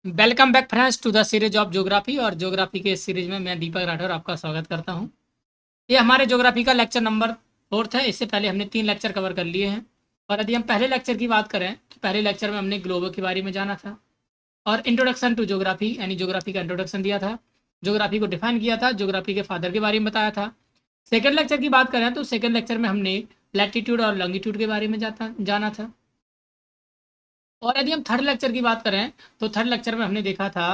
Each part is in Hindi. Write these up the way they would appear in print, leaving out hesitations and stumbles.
Welcome back friends to the series of geography. और ज्योग्राफी के इस सीरीज में मैं दीपक राठौर आपका स्वागत करता हूं। ये हमारे ज्योग्राफी का लेक्चर नंबर 4 है। इससे पहले हमने 3 लेक्चर कवर कर लिए हैं। और यदि हम पहले लेक्चर की बात करें तो पहले लेक्चर में हमने ग्लोबल के बारे में जाना था और इंट्रोडक्शन टू ज्योग्राफी यानी ज्योग्राफी का इंट्रोडक्शन दिया था, ज्योग्राफी को डिफाइन किया था, ज्योग्राफी के फादर के बारे में बताया था। सेकेंड लेक्चर की बात करें तो सेकेंड लेक्चर में हमने लैटिट्यूड और लॉन्गिट्यूड के बारे में जाना था। और यदि हम थर्ड लेक्चर की बात करें तो थर्ड लेक्चर में हमने देखा था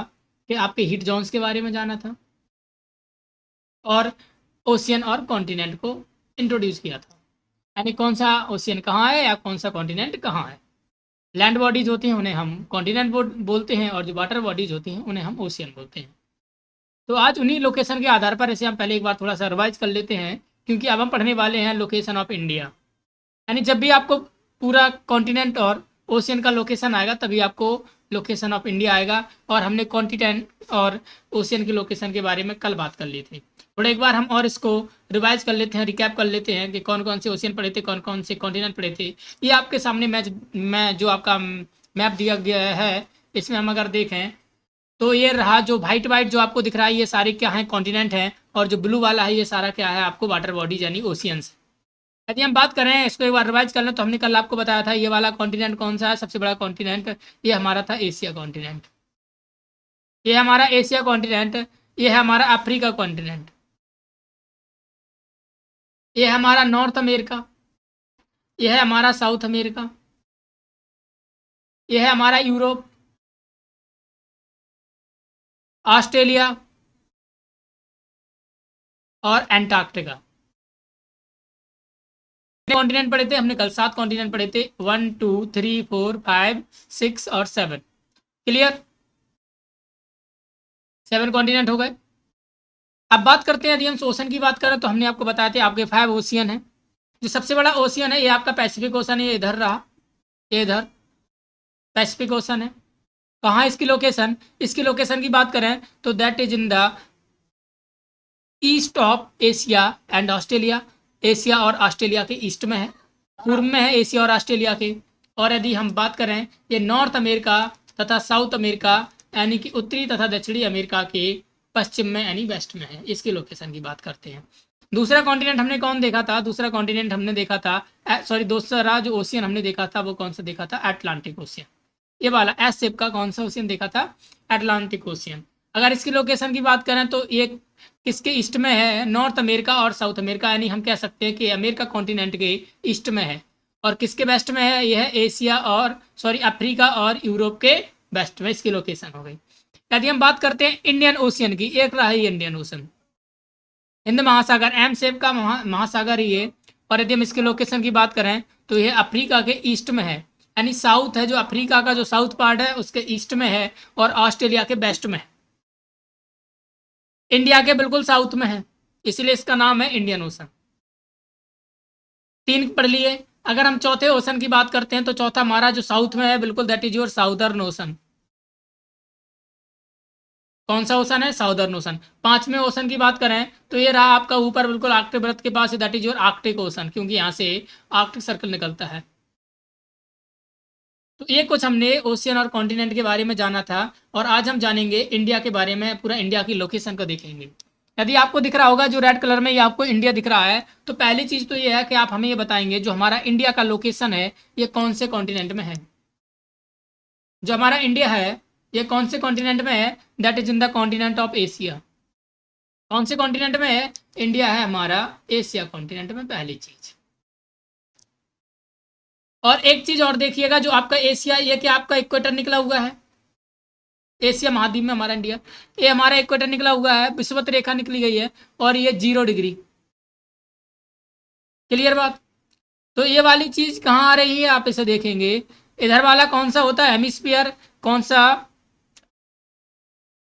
कि आपके हीट जोन्स के बारे में जाना था और ओशियन और कॉन्टिनेंट को इंट्रोड्यूस किया था। यानी कौन सा ओशियन कहाँ है या कौन सा कॉन्टिनेंट कहाँ है। लैंड बॉडीज होती हैं उन्हें हम कॉन्टिनेंट बोलते हैं और जो वाटर बॉडीज होती हैं उन्हें हम ओशियन बोलते हैं। तो आज उन्हीं लोकेशन के आधार पर इसे हम पहले एक बार थोड़ा सा रिवाइज कर लेते हैं, क्योंकि अब हम पढ़ने वाले हैं लोकेशन ऑफ इंडिया। यानी जब भी आपको पूरा कॉन्टिनेंट और ओशियन का लोकेशन आएगा तभी आपको लोकेशन ऑफ इंडिया आएगा। और हमने कॉन्टिनेंट और ओशियन के लोकेशन के बारे में कल बात कर ली थी। थोड़ा एक बार हम और इसको रिवाइज कर लेते हैं, रिकैप कर लेते हैं कि कौन कौन से ओशियन पढ़े थे, कौन कौन से कॉन्टिनेंट पढ़े थे। ये आपके सामने मैं जो आपका मैप दिया गया है इसमें हम अगर देखें तो ये रहा जो वाइट वाइट जो आपको दिख रहा है ये सारे क्या है, कॉन्टिनेंट हैं। और जो ब्लू वाला है ये सारा क्या है, आपको वाटर बॉडीज यानी ओशियंस। यदि हम बात करें इसको एक बार रिवाइज कर लें तो हमने कल आपको बताया था ये वाला कॉन्टिनेंट कौन सा है, सबसे बड़ा कॉन्टिनेंट ये हमारा था एशिया कॉन्टिनेंट। ये हमारा एशिया कॉन्टिनेंट, ये है हमारा अफ्रीका कॉन्टिनेंट, ये है हमारा नॉर्थ अमेरिका, ये है हमारा साउथ अमेरिका, ये है हमारा यूरोप, ऑस्ट्रेलिया और एंटार्क्टिका। कॉन्टिनेंट पढ़े थे हमने कल, 7 कॉन्टिनेंट पढ़े थे, 1 2 3 4 5 6 और 7। क्लियर, 7 कॉन्टिनेंट हो गए। अब बात करते हैं, यदि हम ओशन की बात करें तो हमने आपको बताया था आपके 5 ओशियन है। जो सबसे बड़ा ओशियन है ये आपका पैसिफिक ओशन है, ये इधर रहा, ये इधर पैसिफिक ओशन है। कहाँ इसकी लोकेशन, इसकी लोकेशन की बात करें तो that is in the east of Asia and Australia. Asia और ऑस्ट्रेलिया के ईस्ट में है, पूर्व में है एशिया और ऑस्ट्रेलिया के। और यदि हम बात करें ये नॉर्थ अमेरिका तथा साउथ अमेरिका यानी कि उत्तरी तथा दक्षिणी अमेरिका के पश्चिम में यानी वेस्ट में है। इसकी लोकेशन की बात करते हैं। दूसरा कॉन्टिनेंट हमने कौन देखा था, दूसरा कॉन्टिनेंट हमने देखा था सॉरी दूसरा जो ओशियन हमने देखा था वो कौन सा देखा था, अटलांटिक ओशियन। ये वाला एस शेप का कौन सा ओशियन देखा था, अटलांटिक ओशियन। अगर इसकी लोकेशन की बात करें तो ये किसके ईस्ट में है, नॉर्थ अमेरिका और साउथ अमेरिका, यानी हम कह सकते हैं कि अमेरिका कॉन्टिनेंट के ईस्ट में है। और किसके वेस्ट में है, यह है एशिया और अफ्रीका और यूरोप के वेस्ट में इसकी लोकेशन हो गई। यदि हम बात करते हैं इंडियन ओशियन की, एक रहा है इंडियन ओशन, हिंद महासागर, एम शेप का महासागर ही है। और यदि हम इसके लोकेशन की बात करें तो यह अफ्रीका के ईस्ट में है, यानी साउथ है, जो अफ्रीका का जो साउथ पार्ट है उसके ईस्ट में है और ऑस्ट्रेलिया के वेस्ट में है, इंडिया के बिल्कुल साउथ में है, इसलिए इसका नाम है इंडियन ओशन। 3 पढ़ लिए। अगर हम चौथे ओशन की बात करते हैं तो चौथा हमारा जो साउथ में है बिल्कुल, that is your southern ocean. कौन सा ओशन है, साउदर्न ओशन। 5वें ओशन की बात करें तो ये रहा आपका ऊपर बिल्कुल आर्कटिक वृत्त के पास, that is your Arctic Ocean, क्योंकि यहाँ से आर्कटिक सर्कल निकलता है। तो ये कुछ हमने ओशियन और कॉन्टिनेंट के बारे में जाना था। और आज हम जानेंगे इंडिया के बारे में, पूरा इंडिया की लोकेशन को देखेंगे। यदि आपको दिख रहा होगा जो रेड कलर में ये आपको इंडिया दिख रहा है, तो पहली चीज तो ये है कि आप हमें ये बताएंगे जो हमारा इंडिया का लोकेशन है ये कौन से कॉन्टिनेंट में है। जो हमारा इंडिया है ये कौन से कॉन्टिनेंट में है, that is in the continent of Asia. कौन से कॉन्टिनेंट में है, इंडिया है हमारा एशिया कॉन्टिनेंट में, पहली चीज। और एक चीज और देखिएगा, जो आपका एशिया ये क्या आपका इक्वेटर निकला हुआ है, एशिया महाद्वीप में हमारा इंडिया, ये हमारा इक्वेटर निकला हुआ है, विषुवत रेखा निकली गई है और ये 0 डिग्री। क्लियर बात। तो ये वाली चीज कहाँ आ रही है, आप इसे देखेंगे इधर वाला कौन सा होता है हेमिस्फीयर, कौन सा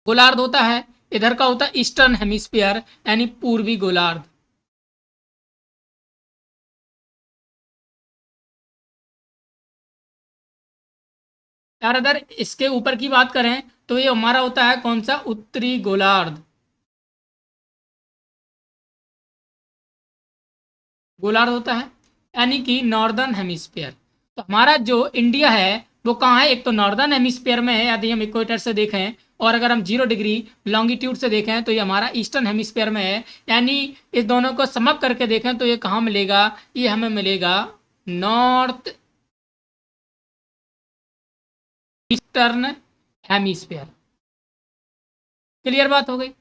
गोलार्ध होता है, इधर का होता है ईस्टर्न हेमिस्फीयर यानी पूर्वी गोलार्ध। यार अगर इसके ऊपर की बात करें तो ये हमारा होता है कौन सा, उत्तरी गोलार्ध। गोलार्ध होता है यानी कि नॉर्दर्न हेमिस्फीयर। तो हमारा जो इंडिया है वो कहाँ है, एक तो नॉर्दर्न हेमिस्फीयर में है यदि हम इक्वेटर से देखें, और अगर हम 0 डिग्री लॉन्गिट्यूड से देखें तो ये हमारा ईस्टर्न हेमिस्फीयर में है। यानी इस दोनों को समअप करके देखें तो ये कहाँ मिलेगा, ये हमें मिलेगा नॉर्थ ईस्टर्न हेमिस्फीयर। क्लियर बात हो गई।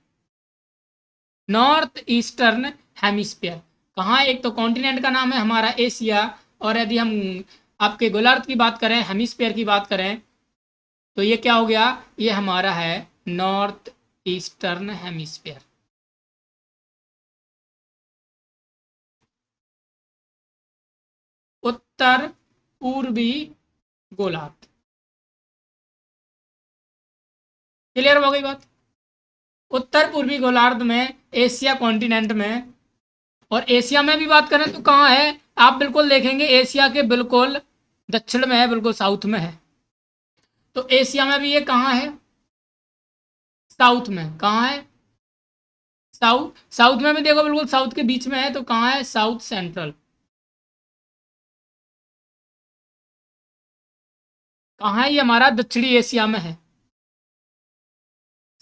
नॉर्थ ईस्टर्न हेमिस्फीयर कहाँ, एक तो कॉन्टिनेंट का नाम है हमारा एशिया, और यदि हम आपके गोलार्ध की बात करें, हेमिस्फीयर की बात करें, तो ये क्या हो गया, ये हमारा है नॉर्थ ईस्टर्न हेमिस्फीयर। उत्तर पूर्वी गोलार्ध। क्लियर हो गई बात। उत्तर पूर्वी गोलार्ध में, एशिया कॉन्टिनेंट में, और एशिया में भी बात करें तो कहाँ है, आप बिल्कुल देखेंगे एशिया के बिल्कुल दक्षिण में है, बिल्कुल साउथ में है। तो एशिया में भी ये कहाँ है, साउथ में। कहाँ है, साउथ। साउथ में भी देखो बिल्कुल साउथ के बीच में है, तो कहाँ है, साउथ सेंट्रल। कहाँ है, ये हमारा दक्षिणी एशिया में है,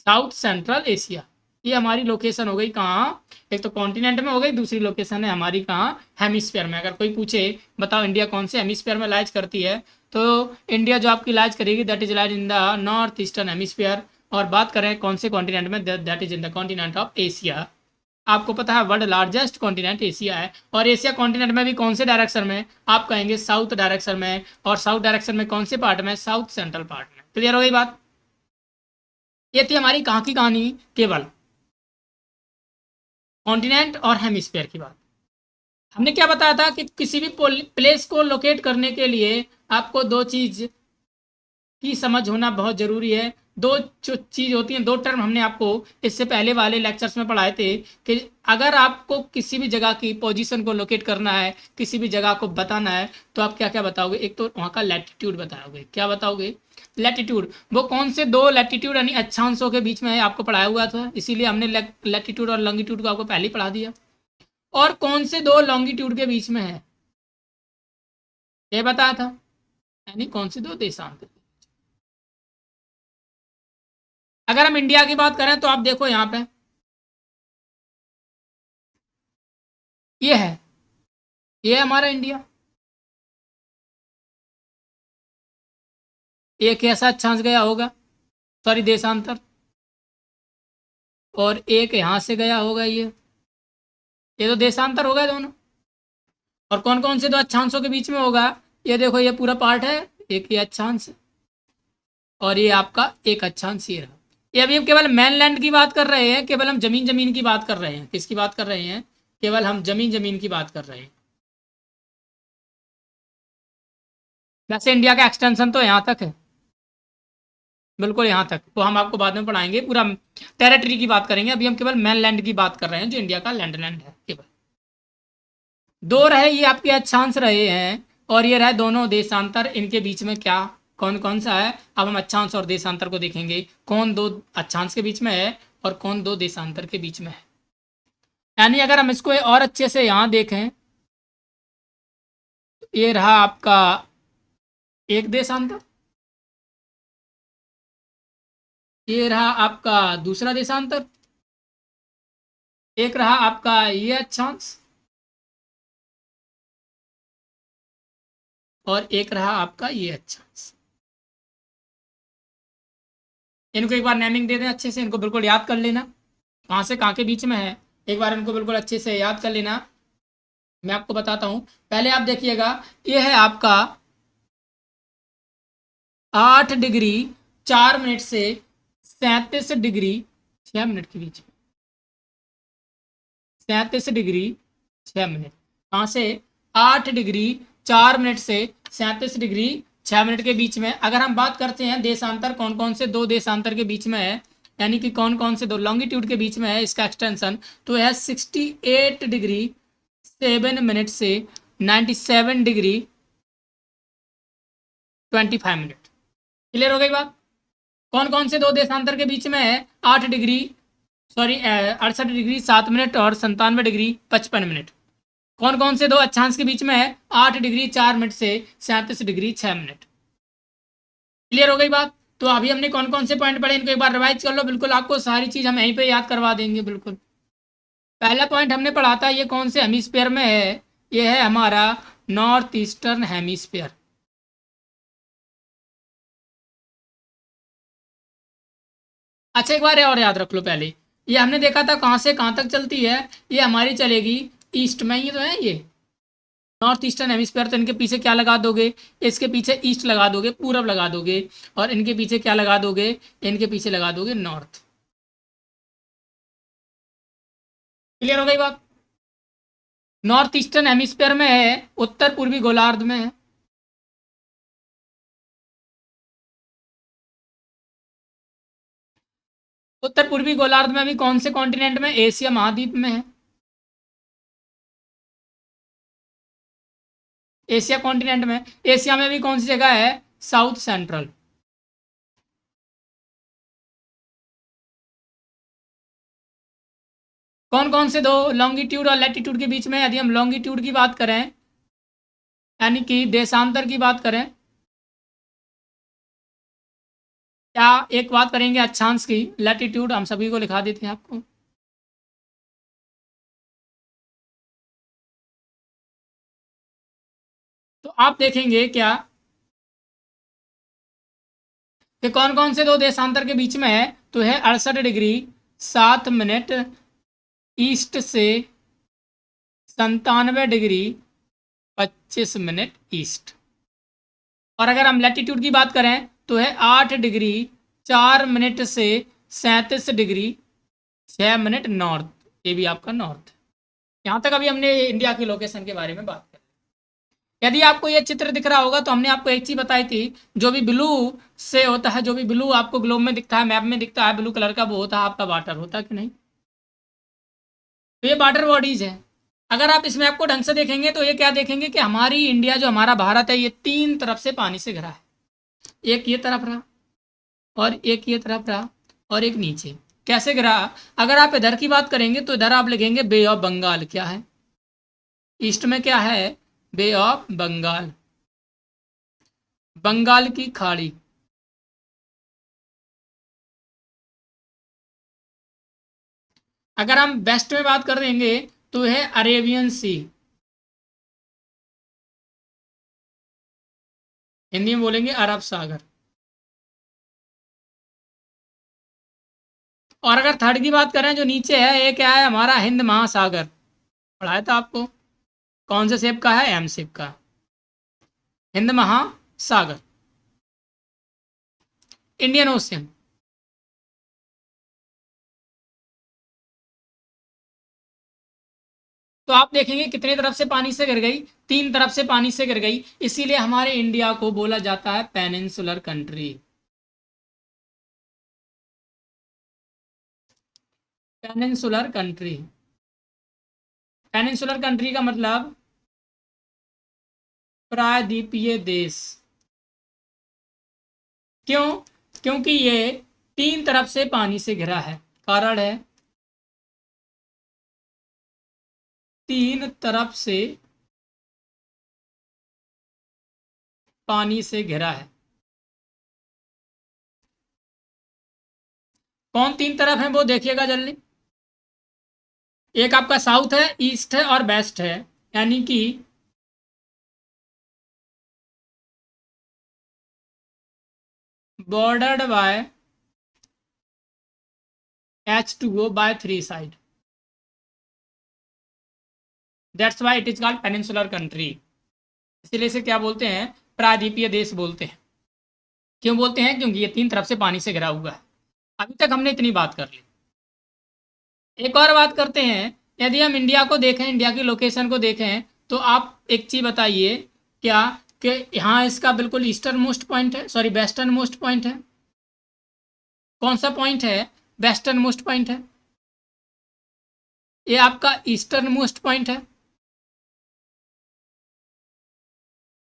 साउथ सेंट्रल एशिया। ये हमारी लोकेशन हो गई कहाँ, एक तो कॉन्टिनेंट में हो गई, दूसरी लोकेशन है हमारी कहाँ, हेमिस्फीयर में। अगर कोई पूछे बताओ इंडिया कौन से हेमिस्फीयर में लाइज करती है, तो इंडिया जो आपकी लाइज करेगी that is lies in the north eastern hemisphere. और बात करें कौन से कॉन्टिनेंट में, that is in the continent of Asia. आपको पता है वर्ल्ड लार्जेस्ट कॉन्टिनेंट एशिया है, और एशिया कॉन्टिनेंट में भी कौन से डायरेक्शन में, आप कहेंगे साउथ डायरेक्शन में, और साउथ डायरेक्शन में कौन से पार्ट में, साउथ सेंट्रल पार्ट में। क्लियर हो गई बात। ये थी हमारी कहाँ की कहानी, केवल कॉन्टिनेंट और हेमिस्फीयर की बात। हमने क्या बताया था कि किसी भी प्लेस को लोकेट करने के लिए आपको दो चीज की समझ होना बहुत जरूरी है। दो जो चीज होती हैं, दो टर्म हमने आपको इससे पहले वाले लेक्चर्स में पढ़ाए थे कि अगर आपको किसी भी जगह की पोजीशन को लोकेट करना है, किसी भी जगह को बताना है, तो आप क्या क्या बताओगे, एक तो वहाँ का लैटिट्यूड बताओगे। क्या बताओगे, लैटिट्यूड। वो कौन से दो लैटिट्यूड यानी अक्षांशों के बीच में है, आपको पढ़ाया हुआ था, इसीलिए हमने लैटिट्यूड और लॉन्गिट्यूड को आपको पहले ही पढ़ा दिया। और कौन से दो लॉन्गिट्यूड के बीच में है, ये बताया था, यानी कौन से दो देशांतर। अगर हम इंडिया की बात करें तो आप देखो यहाँ पे ये है, ये हमारा इंडिया। एक ऐसा अक्षांश गया होगा, सॉरी देशांतर, और एक यहाँ से गया होगा, ये तो देशांतर हो गए दोनों। और कौन कौन से दो अक्षांशों के बीच में होगा, ये देखो ये पूरा पार्ट है, एक ये अक्षांश, और ये आपका एक अक्षांश ये रहा। ये अभी हम केवल मैनलैंड की बात कर रहे हैं, केवल हम जमीन जमीन की बात कर रहे हैं। किसकी बात कर रहे हैं, केवल हम जमीन जमीन की बात कर रहे हैं। वैसे इंडिया का एक्सटेंशन तो यहाँ तक है, बिल्कुल यहाँ तक, वो हम आपको बाद में पढ़ाएंगे। पूरा टेरिटरी की बात करेंगे, अभी हम केवल मैनलैंड की बात कर रहे हैं, जो इंडिया का लैंड है केवल। दो रहे ये आपके अक्षांश रहे हैं, और ये रहे दोनों देशांतर। इनके बीच में क्या, कौन कौन सा है, अब हम अक्षांश और देशांतर को देखेंगे, कौन दो अक्षांश के बीच में है और कौन दो देशांतर के बीच में है। यानी अगर हम इसको और अच्छे से यहाँ देखें, ये रहा आपका एक देशांतर, ये रहा आपका दूसरा देशांतर, एक रहा आपका ये अक्षांश, और एक रहा आपका ये अक्षांश। इनको एक बार नेमिंग दे दें अच्छे से, इनको बिल्कुल याद कर लेना कहाँ से कहाँ के बीच में है, एक बार इनको बिल्कुल अच्छे से याद कर लेना। मैं आपको बताता हूँ, पहले आप देखिएगा, ये है आपका 8 डिग्री 4 मिनट से 37 डिग्री 6 मिनट के बीच में, 37 डिग्री 6 मिनट, कहाँ से, 8 डिग्री 4 मिनट से 37 डिग्री 6 मिनट के बीच में। अगर हम बात करते हैं देशांतर, कौन कौन से दो देशांतर के बीच में है, यानी कि कौन कौन से दो लॉन्गिट्यूड के बीच में है इसका एक्सटेंशन, तो है 68 डिग्री 7 मिनट से 97 डिग्री 25 मिनट। क्लियर हो गई बात। कौन कौन से दो देशांतर के बीच में है, 68 डिग्री 7 मिनट और 97 डिग्री 55 मिनट। कौन कौन से दो अक्षांश के बीच में है, 8 डिग्री 4 मिनट से 37 डिग्री 6 मिनट। क्लियर हो गई बात? तो अभी हमने कौन कौन से पॉइंट पढ़े, इनको एक बार रिवाइज कर लो। बिल्कुल आपको सारी चीज हम यहीं पे याद करवा देंगे। बिल्कुल पहला पॉइंट हमने पढ़ा था, ये कौन से हेमिस्फीयर में है? ये है हमारा नॉर्थ ईस्टर्न हेमिस्फीयर। अच्छा एक बार और याद रख लो पहले, ये हमने देखा था कहाँ से कहाँ तक चलती है, ये हमारी चलेगी ईस्ट में, ये तो है ये नॉर्थ ईस्टर्न हेमिस्फीयर। तो इनके पीछे क्या लगा दोगे? इसके पीछे ईस्ट लगा दोगे, पूरब लगा दोगे, और इनके पीछे क्या लगा दोगे? इनके पीछे लगा दोगे नॉर्थ। क्लियर हो गई बात? नॉर्थ ईस्टर्न हेमिस्फीयर में है, उत्तर पूर्वी गोलार्ध में है। उत्तर पूर्वी गोलार्ध में अभी कौन से कॉन्टिनेंट में? एशिया महाद्वीप में है। एशिया कॉन्टिनेंट में, एशिया में भी कौन सी जगह है? South central. कौन कौन से दो लॉन्गिट्यूड और लैटिट्यूड के बीच में? यदि हम लॉन्गिट्यूड की बात करें, यानी कि देशांतर की बात करें, क्या एक बात करेंगे अक्षांश की, लैटिट्यूड हम सभी को लिखा देते हैं आपको। तो आप देखेंगे क्या कि कौन कौन से दो देशांतर के बीच में है? तो है 68 डिग्री 7 मिनट ईस्ट से 97 डिग्री 25 मिनट ईस्ट। और अगर हम लैटिट्यूड की बात करें तो है 8 डिग्री 4 मिनट से 37 डिग्री 6 मिनट नॉर्थ। ये भी आपका नॉर्थ। यहाँ तक अभी हमने इंडिया की लोकेशन के बारे में बात करी। यदि आपको ये चित्र दिख रहा होगा तो हमने आपको एक चीज बताई थी, जो भी ब्लू से होता है, जो भी ब्लू आपको ग्लोब में दिखता है, मैप में दिखता है ब्लू कलर का, वो होता है आपका वाटर, होता है कि नहीं? तो ये वाटर बॉडीज है। अगर आप इस मैप को ढंग से देखेंगे तो ये क्या देखेंगे कि हमारी इंडिया, जो हमारा भारत है, ये तीन तरफ से पानी से घिरा है। एक ये तरफ रहा, और एक ये तरफ रहा, और एक नीचे। कैसे घिरा? अगर आप इधर की बात करेंगे तो इधर आप लिखेंगे बे ऑफ बंगाल। क्या है? ईस्ट में क्या है? बे ऑफ बंगाल, बंगाल की खाड़ी। अगर हम वेस्ट में बात कर देंगे तो है अरेबियन सी। हिंदी में बोलेंगे अरब सागर। और अगर थर्ड की बात करें, जो नीचे है, ये क्या है? हमारा हिंद महासागर। पढ़ाया था आपको, कौन से शेप का है? एम शेप का, हिंद महासागर, इंडियन ओशियन। तो आप देखेंगे कितने तरफ से पानी से गिर गई? तीन तरफ से पानी से गिर गई। इसीलिए हमारे इंडिया को बोला जाता है peninsular country. Peninsular country, peninsular country का मतलब प्रायद्वीपीय देश। क्यों? क्योंकि ये तीन तरफ से पानी से घिरा है। कारण है तीन तरफ से पानी से घिरा है। कौन तीन तरफ है वो देखिएगा जल्दी। एक आपका साउथ है, ईस्ट है और वेस्ट है, यानी कि bordered by H2O by 3 side. That's why it is called peninsular country. इसीलिए इसे क्या बोलते हैं? प्रायद्वीपीय देश बोलते हैं। क्यों बोलते हैं? क्योंकि ये तीन तरफ से पानी से घिरा हुआ है। अभी तक हमने इतनी बात कर ली। एक और बात करते हैं। यदि हम इंडिया को देखें, इंडिया की लोकेशन को देखें, तो आप एक चीज बताइए क्या, कि यहाँ इसका बिल्कुल ईस्टर्न मोस्ट पॉइंट है, सॉरी वेस्टर्न मोस्ट पॉइंट है। कौन सा पॉइंट है? वेस्टर्न मोस्ट पॉइंट है। ये आपका ईस्टर्न मोस्ट पॉइंट है।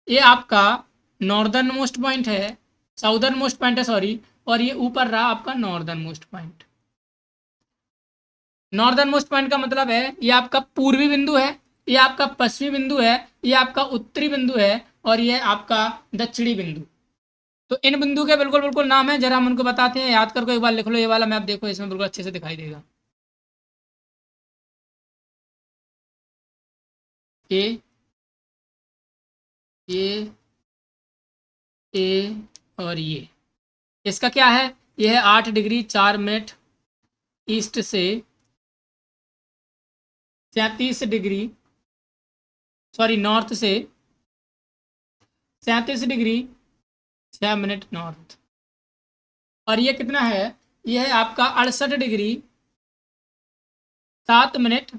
ये आपका नॉर्दर्न मोस्ट पॉइंट है, साउदर्न मोस्ट पॉइंट है सॉरी। और ये ऊपर रहा आपका northern most point. Northern most point का मतलब है ये आपका पूर्वी बिंदु है, ये आपका पश्चिमी बिंदु है, ये आपका उत्तरी बिंदु है, और ये आपका दक्षिणी बिंदु। तो इन बिंदु के बिल्कुल बिल्कुल नाम है, जरा हम उनको बताते हैं, याद करके एक बार लिख लो। ये वाला मैप देखो, इसमें बिल्कुल अच्छे से दिखाई देगा। ए, ए और ये, इसका क्या है? ये है 8 डिग्री 4 मिनट ईस्ट से 37 डिग्री, सॉरी नॉर्थ से 37 डिग्री 6 मिनट नॉर्थ। और ये कितना है? ये है आपका 68 डिग्री 7 मिनट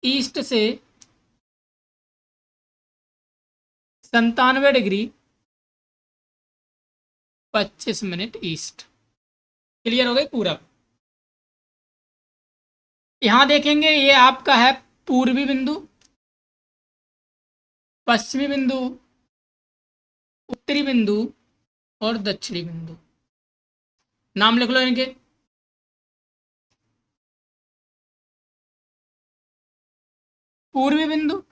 ईस्ट से 97 डिग्री 25 मिनट ईस्ट। क्लियर हो गई पूरा? यहां देखेंगे, ये आपका है पूर्वी बिंदु, पश्चिमी बिंदु, उत्तरी बिंदु और दक्षिणी बिंदु। नाम लिख लो इनके। पूर्वी बिंदु,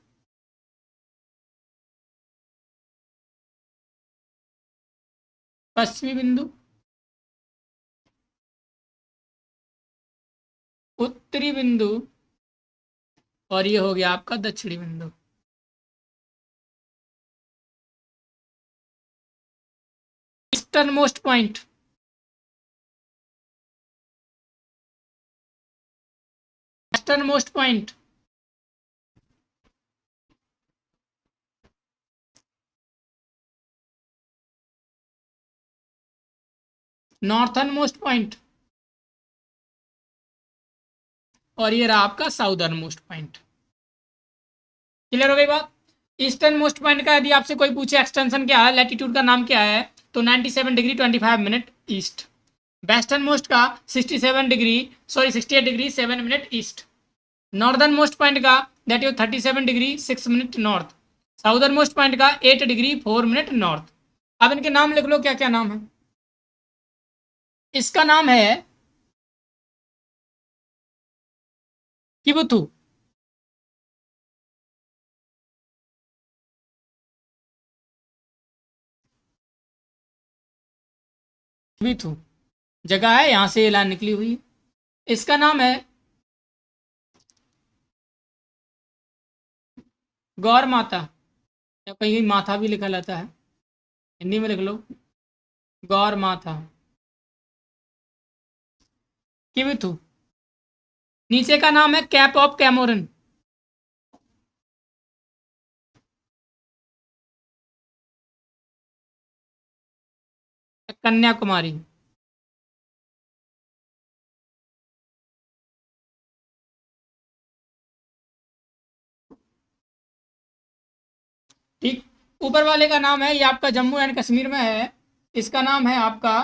पश्चिमी बिंदु, उत्तरी बिंदु और ये हो गया आपका दक्षिणी बिंदु। Eastern most point, western most point, northern most point और ये रहा आपका साउदर्न मोस्ट पॉइंट। क्लियर हो गई बात? ईस्टर्न मोस्ट पॉइंट का यदि आपसे कोई पूछे एक्सटेंशन क्या है, लैटिट्यूड का नाम क्या है, तो 97 degree 25 minute east. Western most का 68 degree 7 minute east. Northern most point का that is 37 degree 6 minute north. Southern most point का 8 डिग्री 4 मिनट नॉर्थ। अब इनके नाम लिख लो, क्या क्या नाम है। इसका नाम है किबुथु। किबुथु जगह है, यहां से ये लाइन निकली हुई है। इसका नाम है गौर माता, या कहीं माथा भी लिखा रहता है, हिंदी में लिख लो गौर माथा किबुथु। नीचे का नाम है कैप ऑफ कैमोरन, कन्याकुमारी। ठीक, ऊपर वाले का नाम है, ये आपका जम्मू एंड कश्मीर में है। इसका नाम है आपका,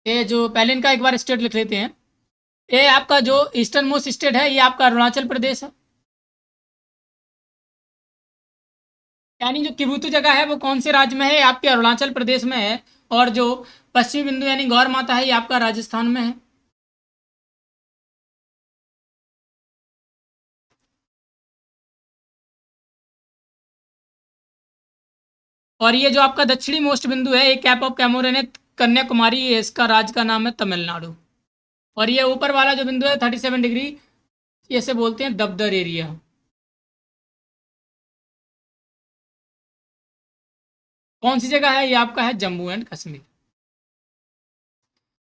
ये जो पहले इनका एक बार स्टेट लिख लेते हैं। ये आपका जो ईस्टर्न मोस्ट स्टेट है, ये आपका अरुणाचल प्रदेश है। यानी जो किबुतु जगह है वो कौन से राज्य में है? आपके अरुणाचल प्रदेश में है। और जो पश्चिमी बिंदु यानी गौर माता है, ये आपका राजस्थान में है। और ये जो आपका दक्षिणी मोस्ट बिंदु है, ये कैप ऑफ कैमोरन है, कन्याकुमारी, ये इसका राज्य का नाम है तमिलनाडु। और ये ऊपर वाला जो बिंदु है 37 डिग्री, ये से बोलते हैं दबदर एरिया। कौन सी जगह है? ये आपका है जम्मू एंड कश्मीर।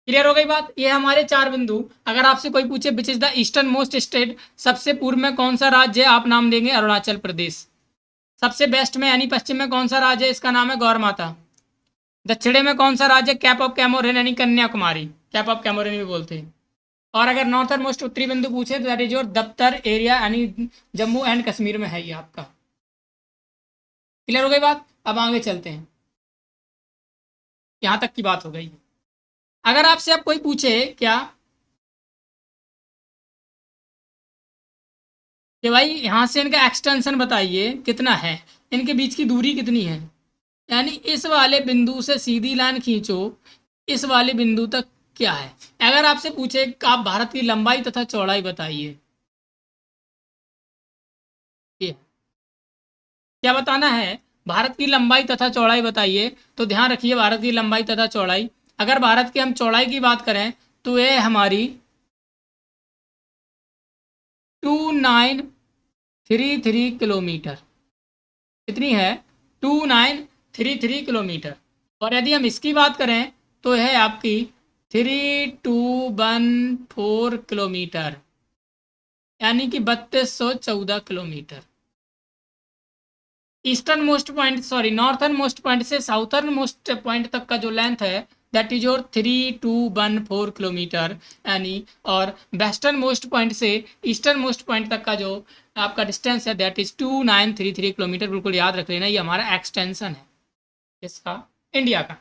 क्लियर हो गई बात? ये हमारे 4 बिंदु। अगर आपसे कोई पूछे which is the eastern most state, सबसे पूर्व में कौन सा राज्य है, आप नाम देंगे अरुणाचल प्रदेश। सबसे वेस्ट में यानी पश्चिम में कौन सा राज्य है, इसका नाम है गौर माता। दक्षिण में कौन सा राज्य, कैप ऑफ कैमोरिन यानी कन्याकुमारी, कैप ऑफ कैमोरिन भी बोलते हैं। और अगर नॉर्थर्न मोस्ट उत्तरी बिंदु पूछे तो दैट इज योर दफ्तर एरिया यानी जम्मू एंड कश्मीर में है ये आपका। क्लियर हो गई बात? अब आगे चलते हैं, यहाँ तक की बात हो गई। अगर आपसे अब कोई पूछे क्या कि भाई यहाँ से इनका एक्सटेंशन बताइए कितना है, इनके बीच की दूरी कितनी है, यानी इस वाले बिंदु से सीधी लाइन खींचो इस वाले बिंदु तक क्या है। अगर आपसे पूछे कि आप भारत की लंबाई तथा चौड़ाई बताइए, ये क्या बताना है? भारत की लंबाई तथा चौड़ाई बताइए। तो ध्यान रखिए भारत की लंबाई तथा चौड़ाई, अगर भारत की हम चौड़ाई की बात करें तो ये हमारी 2933 किलोमीटर, कितनी है 2933 किलोमीटर। और यदि हम इसकी बात करें तो है आपकी 3214 किलोमीटर, यानी कि 3214 kilometre. Eastern most point sorry northern most point से साउथर्न मोस्ट पॉइंट तक का जो लेंथ है दैट इज योर 3214 किलोमीटर, यानी और वेस्टर्न मोस्ट पॉइंट से ईस्टर्न मोस्ट पॉइंट तक का जो आपका डिस्टेंस है दैट इज 2933 किलोमीटर। बिल्कुल याद रख लेना, ये हमारा एक्सटेंशन है इसका, इंडिया का।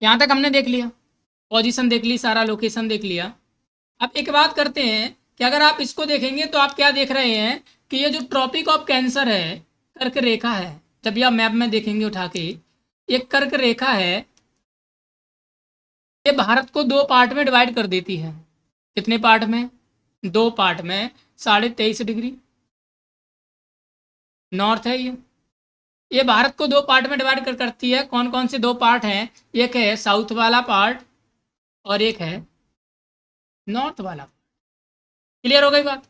यहाँ तक हमने देख लिया, पोजीशन देख ली, सारा लोकेशन देख लिया। अब एक बात करते हैं कि अगर आप इसको देखेंगे तो आप क्या देख रहे हैं कि ये जो ट्रॉपिक ऑफ कैंसर है, कर्क रेखा है, जब ये आप मैप में देखेंगे उठा के, ये कर्क रेखा है, ये भारत को दो पार्ट में डिवाइड कर देती है। कितने पार्ट में? दो पार्ट में। 23.5 डिग्री नॉर्थ है ये भारत को दो पार्ट में डिवाइड करती है। कौन कौन से दो पार्ट हैं? एक है साउथ वाला पार्ट और एक है नॉर्थ वाला। क्लियर हो गई बात?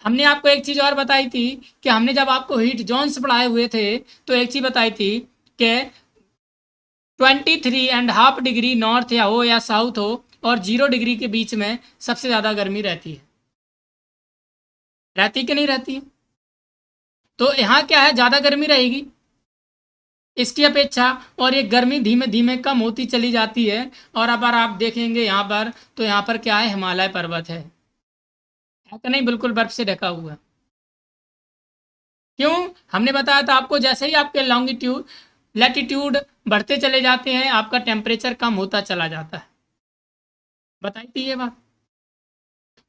हमने आपको एक चीज़ और बताई थी कि हमने जब आपको हीट जोन्स पढ़ाए हुए थे तो एक चीज़ बताई थी कि 23.5 डिग्री नॉर्थ या हो या साउथ हो और 0 डिग्री के बीच में सबसे ज़्यादा गर्मी रहती है। रहती कि नहीं रहती है? तो यहाँ क्या है, ज़्यादा गर्मी रहेगी इसकी अपेक्षा, और ये गर्मी धीमे धीमे कम होती चली जाती है। और अब अगर आप देखेंगे यहाँ पर तो यहाँ पर क्या है, हिमालय पर्वत है कि नहीं? बिल्कुल बर्फ से ढका हुआ है। क्यों? हमने बताया था आपको, जैसे ही आपके लॉन्गिट्यूड लैटिट्यूड बढ़ते चले जाते हैं आपका टेम्परेचर कम होता चला जाता है, बताई थी ये बात।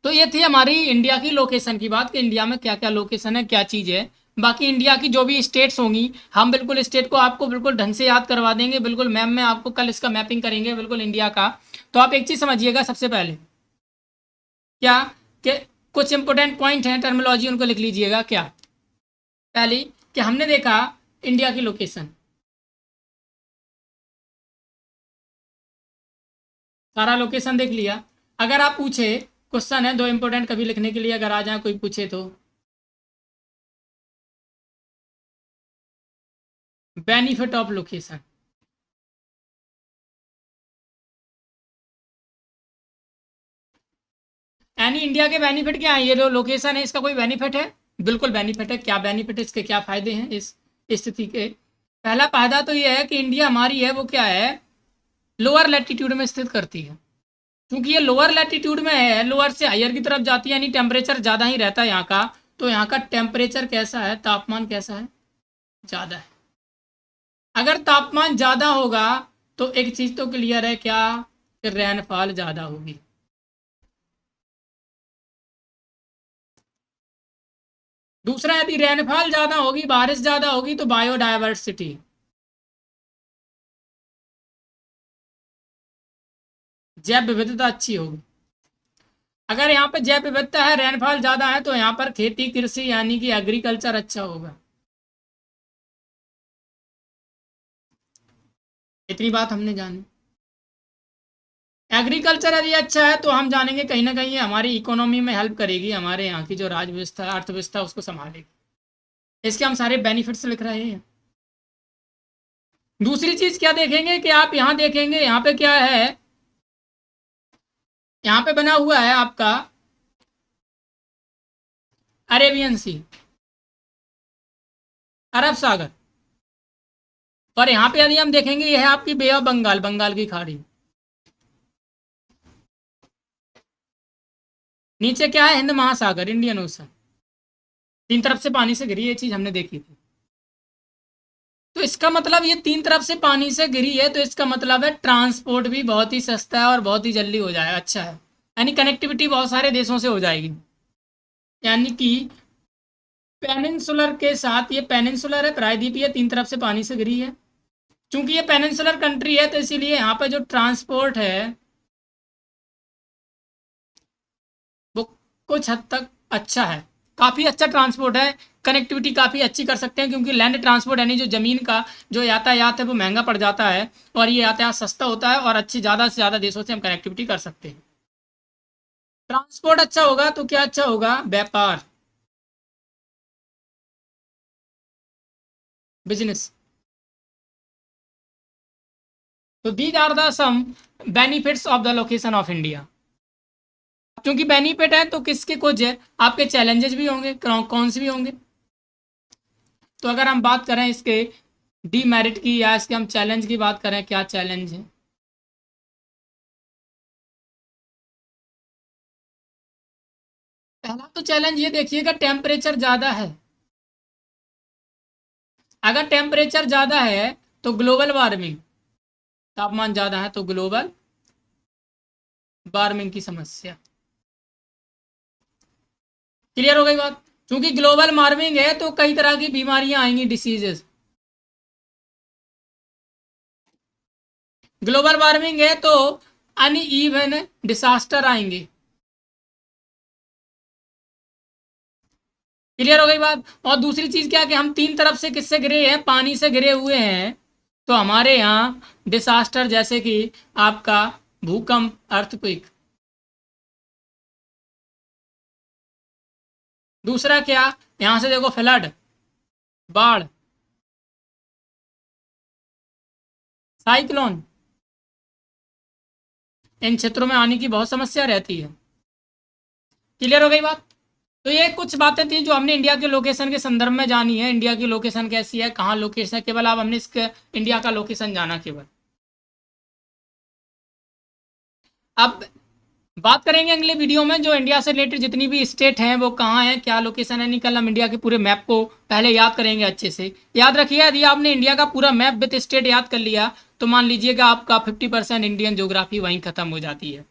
तो ये थी हमारी इंडिया की लोकेशन की बात कि इंडिया में क्या क्या लोकेशन है, क्या चीज़ है। बाकी इंडिया की जो भी स्टेट्स होंगी हम बिल्कुल स्टेट को आपको बिल्कुल ढंग से याद करवा देंगे, बिल्कुल मैम में आपको कल इसका मैपिंग करेंगे बिल्कुल इंडिया का। तो आप एक चीज़ समझिएगा सबसे पहले, क्या कि कुछ इंपॉर्टेंट पॉइंट हैं, टर्मिनोलॉजी उनको लिख लीजिएगा। क्या? पहली कि हमने देखा इंडिया की लोकेशन, सारा लोकेशन देख लिया। अगर आप पूछे, क्वेश्चन है दो इंपॉर्टेंट कभी लिखने के लिए, अगर आ जाए कोई पूछे तो, बेनिफिट ऑफ लोकेशन। यानी इंडिया के बेनिफिट क्या है? ये जो लोकेशन है इसका कोई बेनिफिट है? बिल्कुल बेनिफिट है। क्या बेनिफिट है इसके, क्या फायदे हैं इस स्थिति के? पहला फायदा तो ये है कि इंडिया हमारी है वो क्या है, लोअर लैटिट्यूड में स्थित करती है। क्योंकि ये लोअर लैटिट्यूड में है, लोअर से हायर की तरफ जाती है, यानी टेम्परेचर ज़्यादा ही रहता है यहाँ का। तो यहाँ का टेम्परेचर कैसा है, तापमान कैसा है, ज़्यादा है। अगर तापमान ज़्यादा होगा तो एक चीज़ तो क्लियर है, क्या? कि रेनफॉल ज़्यादा होगी। दूसरा, यदि रेनफॉल ज़्यादा होगी, बारिश ज़्यादा होगी तो बायोडायवर्सिटी, जैव विविधता अच्छी होगी। अगर यहाँ पे जैव विविधता है, रेनफॉल ज़्यादा है, तो यहाँ पर खेती कृषि यानी कि एग्रीकल्चर अच्छा होगा। इतनी बात हमने जानी। एग्रीकल्चर यदि अच्छा है तो हम जानेंगे कहीं ना कहीं ये हमारी इकोनॉमी में हेल्प करेगी, हमारे यहाँ की जो राज्य व्यवस्था अर्थव्यवस्था उसको संभालेगी। इसके हम सारे बेनिफिट्स लिख रहे हैं। दूसरी चीज क्या देखेंगे कि आप यहाँ देखेंगे, यहाँ पे क्या है, यहाँ पे बना हुआ है आपका अरेबियन सी, अरब सागर। और यहाँ पे यदि हम देखेंगे यह है आपकी बे ऑफ बंगाल, बंगाल की खाड़ी। नीचे क्या है, हिंद महासागर, इंडियन ओशन। तीन तरफ से पानी से घिरी, ये चीज हमने देखी थी। तो इसका मतलब ये तीन तरफ से पानी से घिरी है, तो इसका मतलब है ट्रांसपोर्ट भी बहुत ही सस्ता है और बहुत ही जल्दी हो जाएगा, अच्छा है। यानी कनेक्टिविटी बहुत सारे देशों से हो जाएगी। यानी कि पेनिनसुलर के साथ, ये पेनिनसुलर है, प्रायद्वीपीय, तीन तरफ से पानी से घिरी है। चूंकि ये पेनिनसुलर कंट्री है तो इसीलिए यहाँ पे जो ट्रांसपोर्ट है वो कुछ हद तक अच्छा है। काफ़ी अच्छा ट्रांसपोर्ट है, कनेक्टिविटी काफ़ी अच्छी कर सकते हैं, क्योंकि लैंड ट्रांसपोर्ट यानी जो ज़मीन का जो यातायात है वो महंगा पड़ जाता है, और ये यातायात सस्ता होता है, और अच्छी ज़्यादा से ज़्यादा देशों से हम कनेक्टिविटी कर सकते हैं। ट्रांसपोर्ट अच्छा होगा तो क्या अच्छा होगा? व्यापार, बिजनेस। तो these are the some benefits of the location of India. क्योंकि बेनिफिट है तो किसके कुछ है, आपके चैलेंजेस भी होंगे, कौन से भी होंगे। तो अगर हम बात करें इसके डीमेरिट की या इसके हम चैलेंज की बात करें, क्या चैलेंज है? पहला तो चैलेंज ये देखिएगा, टेम्परेचर ज़्यादा है। अगर टेम्परेचर ज़्यादा है तो ग्लोबल वार्मिंग, तापमान ज़्यादा है तो ग्लोबल वार्मिंग की समस्या। क्लियर हो गई बात? क्योंकि ग्लोबल वार्मिंग है तो कई तरह की बीमारियां आएंगी, डिसीजेस। ग्लोबल वार्मिंग है तो अनइवन डिसास्टर आएंगे। क्लियर हो गई बात? और दूसरी चीज क्या कि हम तीन तरफ से किससे घिरे हैं? पानी से घिरे हुए हैं। तो हमारे यहाँ डिसास्टर जैसे कि आपका भूकंप, अर्थक्वेक। दूसरा क्या, यहाँ से देखो, फ्लड, बाढ़, साइक्लोन, इन क्षेत्रों में आने की बहुत समस्या रहती है। क्लियर हो गई बात? तो ये कुछ बातें थी जो हमने इंडिया के लोकेशन के संदर्भ में जानी है। इंडिया की लोकेशन कैसी है, कहाँ लोकेशन है, केवल आप हमने इसके इंडिया का लोकेशन जाना केवल। अब बात करेंगे अगले वीडियो में जो इंडिया से रिलेटेड जितनी भी स्टेट हैं वो कहाँ है, क्या लोकेशन है। निकल हम इंडिया के पूरे मैप को पहले याद करेंगे अच्छे से। याद रखिए, यदि आपने इंडिया का पूरा मैप विद स्टेट याद कर लिया तो मान लीजिएगा आपका 50% इंडियन ज्योग्राफी वहीं खत्म हो जाती है।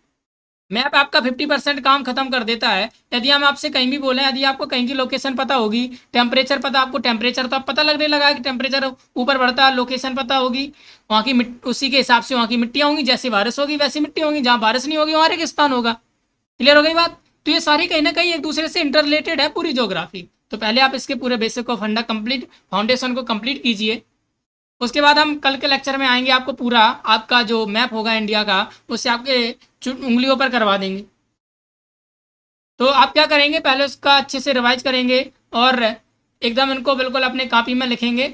मैप आपका 50% काम खत्म कर देता है। यदि हम आपसे कहीं भी बोले, यदि आपको कहीं की लोकेशन पता होगी, टेम्परेचर पता, आपको टेम्परेचर तो अब पता लगने लगा है कि टेम्परेचर ऊपर बढ़ता है, लोकेशन पता होगी, वहाँ की उसी के हिसाब से वहाँ की मिट्टियाँ होंगी, जैसी बारिश होगी वैसी मिट्टी होगी, जहाँ बारिश नहीं होगी वहाँ रेगिस्तान होगा। क्लियर हो गई बात? तो ये सारी कहीं ना कहीं एक दूसरे से इंटर रिलेटेड है, पूरी ज्योग्राफी। तो पहले आप इसके पूरे बेसिक को फंडा कंप्लीट, फाउंडेशन को कंप्लीट कीजिए। उसके बाद हम कल के लेक्चर में आएंगे, आपको पूरा आपका जो मैप होगा इंडिया का उससे आपके उंगलियों पर करवा देंगे। तो आप क्या करेंगे, पहले उसका अच्छे से रिवाइज करेंगे और एकदम इनको बिल्कुल अपने कॉपी में लिखेंगे।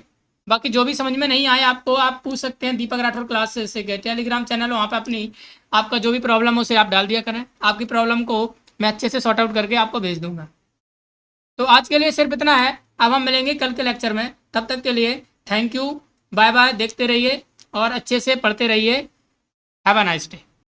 बाकी जो भी समझ में नहीं आए आपको, आप पूछ सकते हैं दीपक राठौर क्लास से के टेलीग्राम चैनल, वहाँ पे अपनी आपका जो भी प्रॉब्लम हो उसे आप डाल दिया करें। आपकी प्रॉब्लम को मैं अच्छे से सॉर्ट आउट करके आपको भेज दूंगा। तो आज के लिए सिर्फ इतना है। अब हम मिलेंगे कल के लेक्चर में, तब तक के लिए थैंक यू, बाय बाय। देखते रहिए और अच्छे से पढ़ते रहिए। Have a nice day.